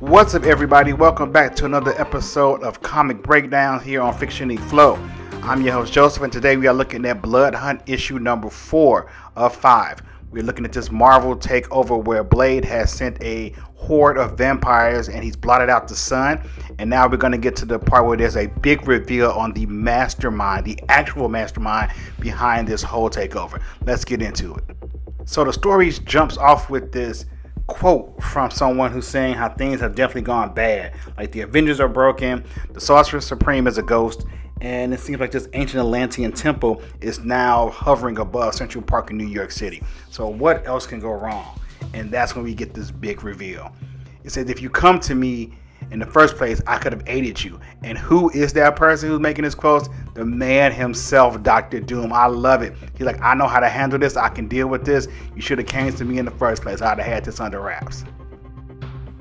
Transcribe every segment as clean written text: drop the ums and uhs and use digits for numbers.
What's up, everybody? Welcome back to another episode of Comic Breakdown here on Fiction and Flow. I'm your host, Joseph, and today we are looking at Blood Hunt issue number 4 of 5. We're looking at this Marvel takeover where Blade has sent a horde of vampires and he's blotted out the sun. And now we're going to get to the part where there's a big reveal on the mastermind, the actual mastermind behind this whole takeover. Let's get into it. So the story jumps off with this quote from someone who's saying how things have definitely gone bad. Like the Avengers are broken, the Sorcerer Supreme is a ghost, and it seems like this ancient Atlantean temple is now hovering above Central Park in New York City. So what else can go wrong? And that's when we get this big reveal. It says, if you come to me in the first place, I could have aided you. And who is that person who's making this quote? The man himself, Dr. Doom. I love it. He's like, I know how to handle this. I can deal with this. You should have came to me in the first place. I'd have had this under wraps.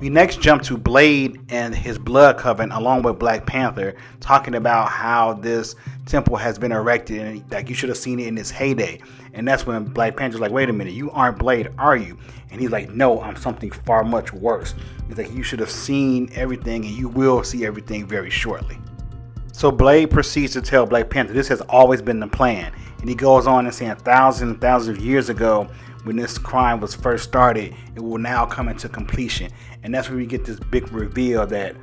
We next jump to Blade and his blood coven along with Black Panther, talking about how this temple has been erected and like you should have seen it in its heyday. And that's when Black Panther's like, wait a minute, you aren't Blade, are you? And he's like, no, I'm something far much worse. He's like, you should have seen everything and you will see everything very shortly. So Blade proceeds to tell Black Panther this has always been the plan. And he goes on and saying thousands and thousands of years ago when this crime was first started, it will now come into completion. And that's where we get this big reveal that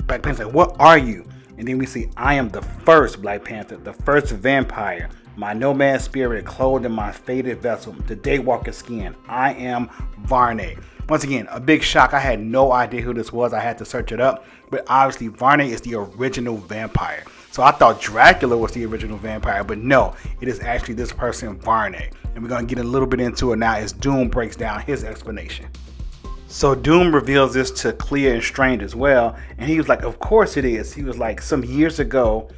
Black Panther's like, what are you? And then we see, I am the first Black Panther, the first vampire. My nomad spirit clothed in my faded vessel, the daywalker skin. I am Varney. Once again, a big shock. I had no idea who this was. I had to search it up. But obviously, Varney is the original vampire. So I thought Dracula was the original vampire. But no, it is actually this person, Varney. And we're going to get a little bit into it now as Doom breaks down his explanation. So Doom reveals this to Clea and Strange as well. And he was like, of course it is. He was like, some years ago,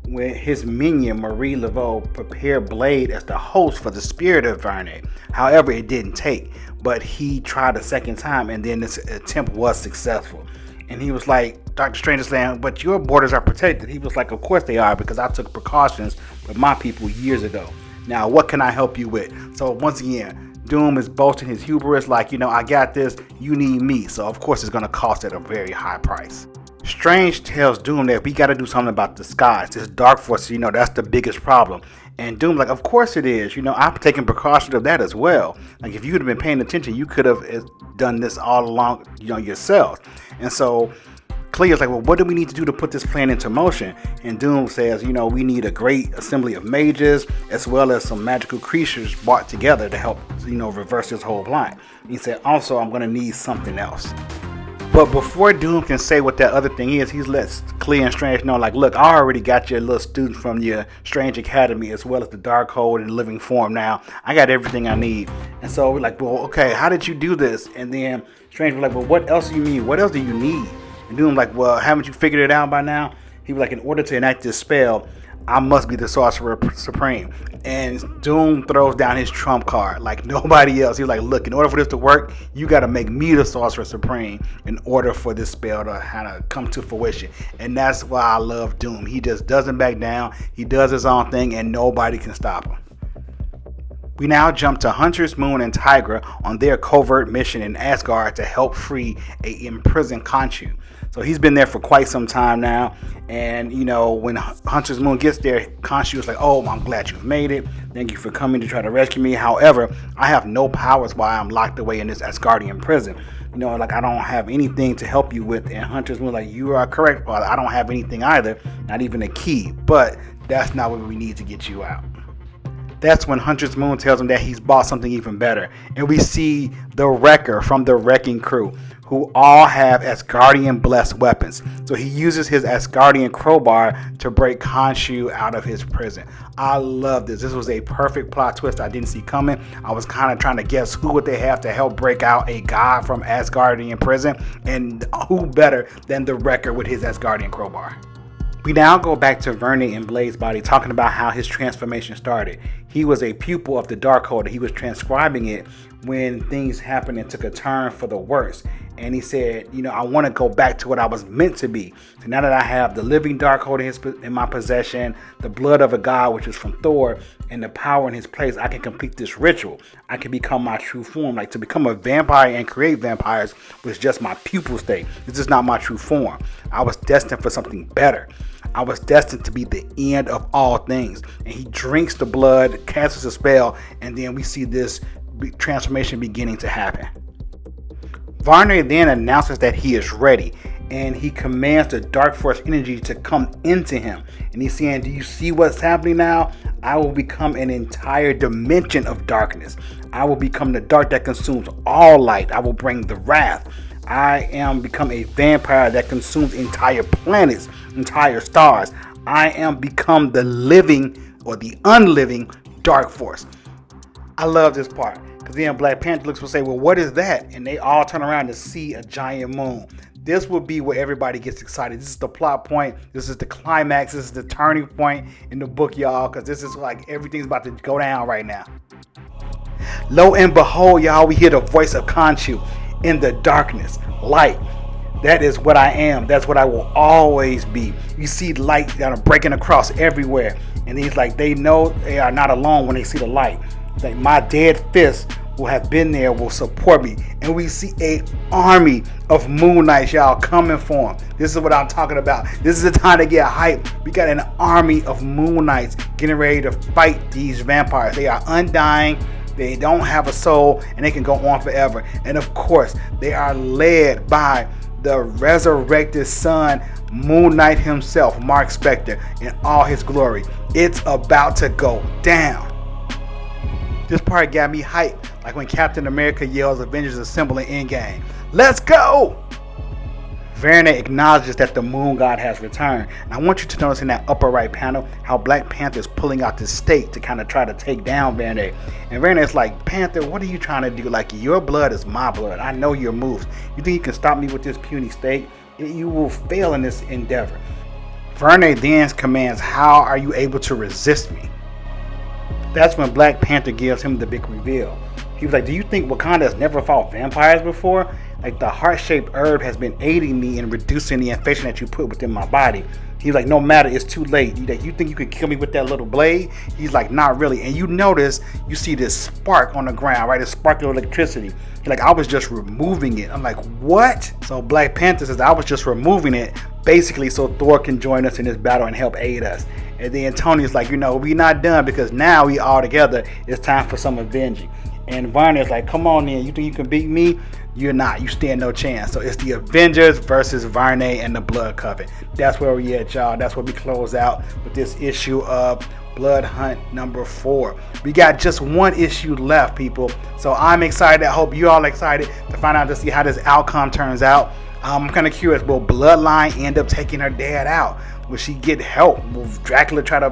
when his minion Marie Laveau prepared Blade as the host for the spirit of Varney. However, it didn't take, but he tried a second time and then this attempt was successful. And he was like, Dr. Strange is saying, but your borders are protected. He was like, of course they are, because I took precautions with my people years ago. Now, what can I help you with? So once again, Doom is boasting his hubris like, I got this, you need me. So of course it's going to cost at a very high price. Strange tells Doom that we got to do something about the skies. This dark force, that's the biggest problem. And Doom's like, of course it is. I've taken precautions of that as well. Like if you'd have been paying attention, you could have done this all along, yourself. And so Clea's like, well, what do we need to do to put this plan into motion? And Doom says, we need a great assembly of mages as well as some magical creatures brought together to help, reverse this whole plot. He said, also, I'm going to need something else. But before Doom can say what that other thing is, he lets Clea and Strange know, like, look, I already got your little students from your Strange Academy as well as the Darkhold and Living Form now. I got everything I need. And so we're like, well, okay, how did you do this? And then Strange was like, well, what else do you mean? What else do you need? And Doom like, well, haven't you figured it out by now? He was like, in order to enact this spell, I must be the Sorcerer Supreme. And Doom throws down his trump card like nobody else. He's like, look, in order for this to work, you got to make me the Sorcerer Supreme in order for this spell to kind of come to fruition. And that's why I love Doom. He just doesn't back down. He does his own thing and nobody can stop him. We now jump to Huntress, Moon, and Tigra on their covert mission in Asgard to help free a imprisoned Konshu. So he's been there for quite some time now. And, when Huntress Moon gets there, Konshu is like, oh, I'm glad you've made it. Thank you for coming to try to rescue me. However, I have no powers while I'm locked away in this Asgardian prison. I don't have anything to help you with. And Huntress Moon like, you are correct. Well, I don't have anything either. Not even a key. But that's not what we need to get you out. That's when Huntress Moon tells him that he's bought something even better. And we see the Wrecker from the Wrecking Crew, who all have Asgardian blessed weapons. So he uses his Asgardian crowbar to break Konshu out of his prison. I love this. This was a perfect plot twist I didn't see coming. I was kind of trying to guess who would they have to help break out a god from Asgardian prison. And who better than the Wrecker with his Asgardian crowbar. We now go back to Varney and Blade's body, talking about how his transformation started. He was a pupil of the Darkhold. He was transcribing it when things happened and took a turn for the worse. And he said, I want to go back to what I was meant to be. So now that I have the living Darkhold in my possession, the blood of a god, which is from Thor, and the power in his place, I can complete this ritual. I can become my true form. Like, to become a vampire and create vampires was just my pupil state. This is not my true form. I was destined for something better. I was destined to be the end of all things. And he drinks the blood, casts a spell, and then we see this transformation beginning to happen. Varney then announces that he is ready, and he commands the dark force energy to come into him. And he's saying, do you see what's happening now? I will become an entire dimension of darkness. I will become the dark that consumes all light. I will bring the wrath. I am become a vampire that consumes entire planets, entire stars. I am become the living or the unliving dark force. I love this part, because then Black Panther looks and say, well, what is that? And they all turn around to see a giant moon. This will be where everybody gets excited. This is the plot point. This is the climax. This is the turning point in the book, y'all, because this is like everything's about to go down right now. Lo and behold, y'all, we hear the voice of Konshu in the darkness. Light. That is what I am. That's what I will always be. You see light that are breaking across everywhere. And he's like, they know they are not alone when they see the light. Like, my dead fist will have been there, will support me. And we see a army of Moon Knights, y'all, coming for him. This is what I'm talking about. This is the time to get hype. We got an army of Moon Knights getting ready to fight these vampires. They are undying. They don't have a soul, and they can go on forever. And of course, they are led by the resurrected son, Moon Knight himself, Mark Spector, in all his glory. It's about to go down. This part got me hyped, like when Captain America yells Avengers Assemble in Endgame. Let's go! Varney acknowledges that the moon god has returned. And I want you to notice in that upper right panel how Black Panther is pulling out this stake to kind of try to take down Varney. And Varney is like, Panther, what are you trying to do? Like, your blood is my blood. I know your moves. You think you can stop me with this puny stake? You will fail in this endeavor. Varney then commands, how are you able to resist me? That's when Black Panther gives him the big reveal. He was like, do you think Wakanda has never fought vampires before? Like, the heart-shaped herb has been aiding me in reducing the infection that you put within my body. He's like, no matter, it's too late. You think you could kill me with that little blade? He's like, not really. And you notice, you see this spark on the ground, right? This spark of electricity. He's like, I was just removing it. I'm like, what? So Black Panther says, I was just removing it, basically so Thor can join us in this battle and help aid us. And then Tony's like, we're not done, because now we all together. It's time for some avenging. And Varney's like, come on in. You think you can beat me? You're not. You stand no chance. So it's the Avengers versus Varney and the Blood Coven. That's where we at, y'all. That's where we close out with this issue of Blood Hunt number 4. We got just one issue left, people. So I'm excited. I hope you all excited to find out to see how this outcome turns out. I'm kind of curious. Will Bloodline end up taking her dad out? Will she get help? Will Dracula try to,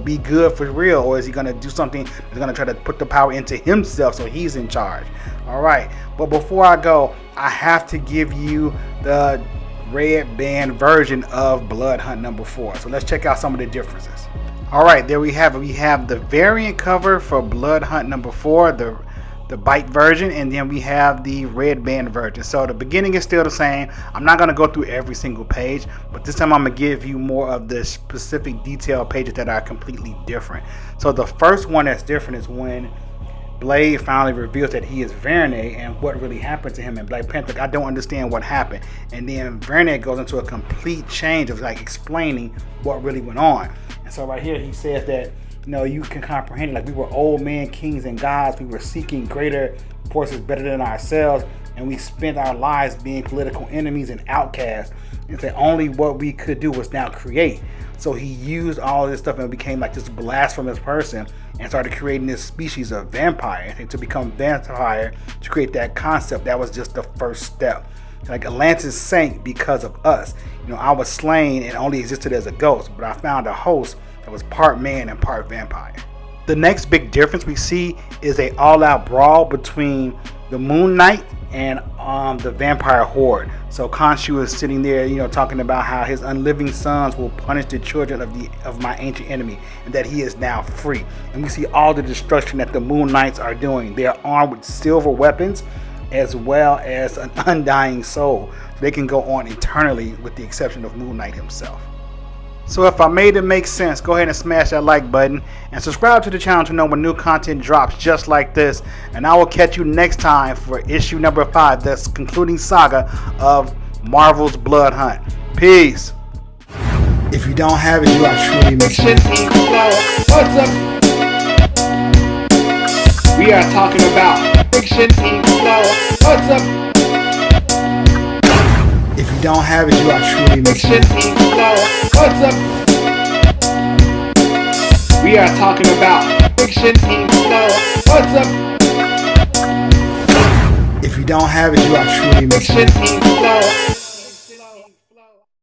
be good for real? Or is he going to do something that's going to try to put the power into himself so he's in charge? All right. But before I go, I have to give you the red band version of Blood Hunt number 4. So let's check out some of the differences. All right. There we have it. We have the variant cover for Blood Hunt number 4, the bite version, and then we have the red band version. So the beginning is still the same. I'm not going to go through every single page, but this time I'm going to give you more of the specific detailed pages that are completely different. So the first one that's different is when Blade finally reveals that he is Varney and what really happened to him. And Black Panther, I don't understand what happened. And then Varney goes into a complete change of explaining what really went on. And so right here he says that you can comprehend it. Like, we were old men, kings and gods. We were seeking greater forces better than ourselves. And we spent our lives being political enemies and outcasts. And that only what we could do was now create. So he used all of this stuff and became like this blasphemous person and started creating this species of vampire. And to become vampire, to create that concept, that was just the first step. Like, Atlantis sank because of us. I was slain and only existed as a ghost, but I found a host that was part man and part vampire. The next big difference we see is a all-out brawl between the Moon Knight and the Vampire Horde. So Konshu is sitting there, talking about how his unliving sons will punish the children of my ancient enemy, and that he is now free. And we see all the destruction that the Moon Knights are doing. They are armed with silver weapons, as well as an undying soul. So they can go on eternally, with the exception of Moon Knight himself. So if I made it make sense, go ahead and smash that like button and subscribe to the channel to know when new content drops just like this. And I will catch you next time for issue number 5, the concluding saga of Marvel's Blood Hunt. Peace. If you don't have it, you are truly missing. What's up? We are talking about Fiction Ink Flow. What's up? If you don't have it, you are truly missing. What's up? We are talking about Fiction Ink Flow. What's up? If you don't have it, you are truly missing.